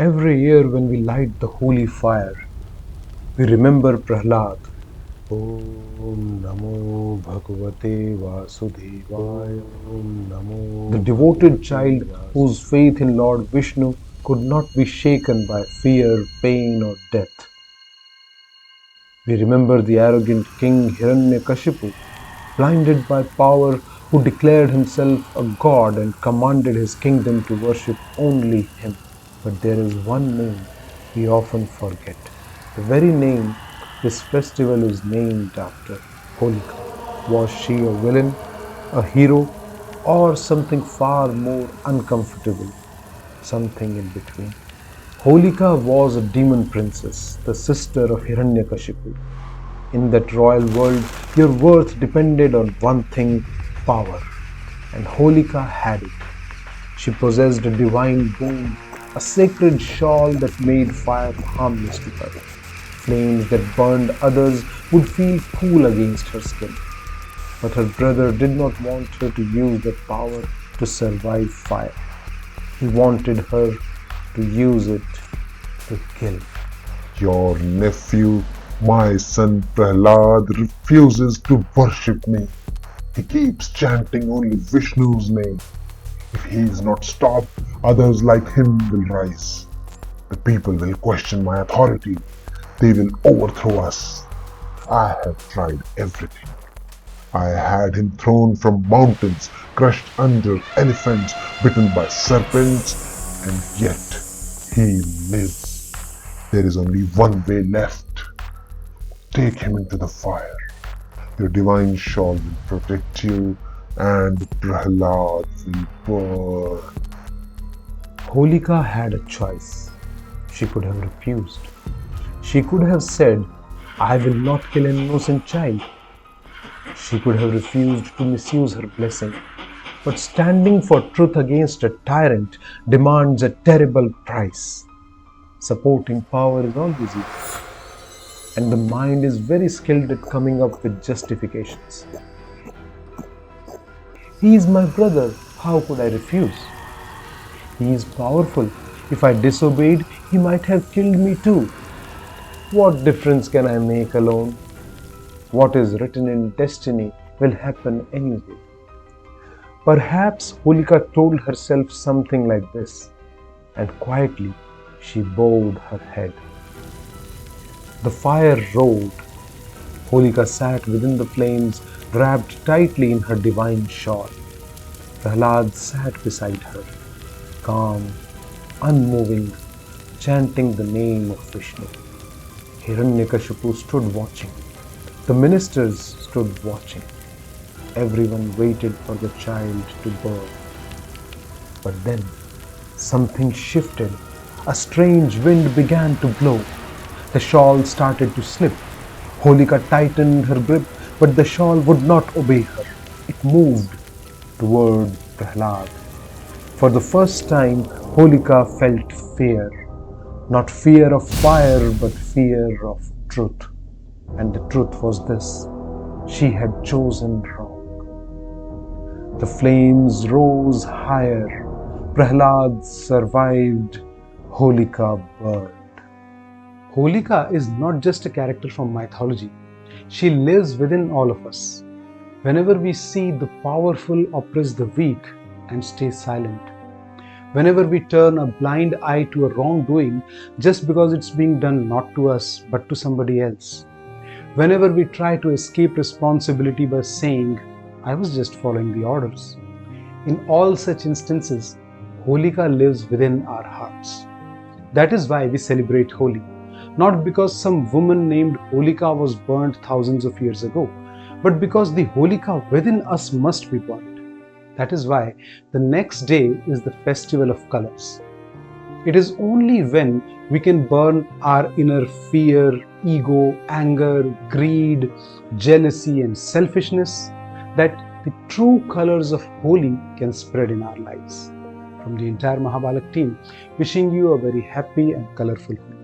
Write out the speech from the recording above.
Every year when we light the holy fire, we remember Prahlad. Om Namo Bhagavate Vasudevaya. Om Namo. The devoted child whose faith in Lord Vishnu could not be shaken by fear, pain, or death. We remember the arrogant king Hiranyakashipu, blinded by power, who declared himself a god and commanded his kingdom to worship only him. But there is one name we often forget, the very name this festival is named after, Holika. Was she a villain, a hero, or something far more uncomfortable, something in between? Holika was a demon princess, the sister of Hiranyakashipu. In that royal world, your worth depended on one thing, power. And Holika had it. She possessed a divine boon, a sacred shawl that made fire harmless to her. Flames that burned others would feel cool against her skin. But her brother did not want her to use that power to survive fire. He wanted her to use it to kill. Your nephew, my son Prahlad, refuses to worship me. He keeps chanting only Vishnu's name. If he is not stopped, others like him will rise. The people will question my authority. They will overthrow us. I have tried everything. I had him thrown from mountains, crushed under elephants, bitten by serpents, and yet he lives. There is only one way left. Take him into the fire. Your divine shawl will protect you, and Prahlad will burn. Holika had a choice. She could have refused. She could have said, I will not kill an innocent child. She could have refused to misuse her blessing. But standing for truth against a tyrant demands a terrible price. Supporting power is always easy. And the mind is very skilled at coming up with justifications. He is my brother, how could I refuse? He is powerful. If I disobeyed, he might have killed me too. What difference can I make alone? What is written in destiny will happen anyway. Perhaps Holika told herself something like this, and quietly she bowed her head. The fire roared. Holika sat within the flames, wrapped tightly in her divine shawl. Prahlad sat beside her, calm, unmoving, chanting the name of Vishnu. Hiranyakashipu stood watching. The ministers stood watching. Everyone waited for the child to burn. But then something shifted. A strange wind began to blow. The shawl started to slip. Holika tightened her grip, but the shawl would not obey her. It moved toward Prahlad. For the first time, Holika felt fear. Not fear of fire, but fear of truth. And the truth was this: she had chosen wrong. The flames rose higher. Prahlad survived. Holika burned. Holika is not just a character from mythology. She lives within all of us. Whenever we see the powerful oppress the weak and stay silent, whenever we turn a blind eye to a wrongdoing just because it's being done not to us but to somebody else, whenever we try to escape responsibility by saying, I was just following the orders, in all such instances, Holika lives within our hearts. That is why we celebrate Holi. Not because some woman named Holika was burnt thousands of years ago, but because the Holika within us must be burnt. That is why the next day is the festival of colors. It is only when we can burn our inner fear, ego, anger, greed, jealousy, and selfishness that the true colors of Holi can spread in our lives. From the entire Mahabalak team, wishing you a very happy and colorful Holi.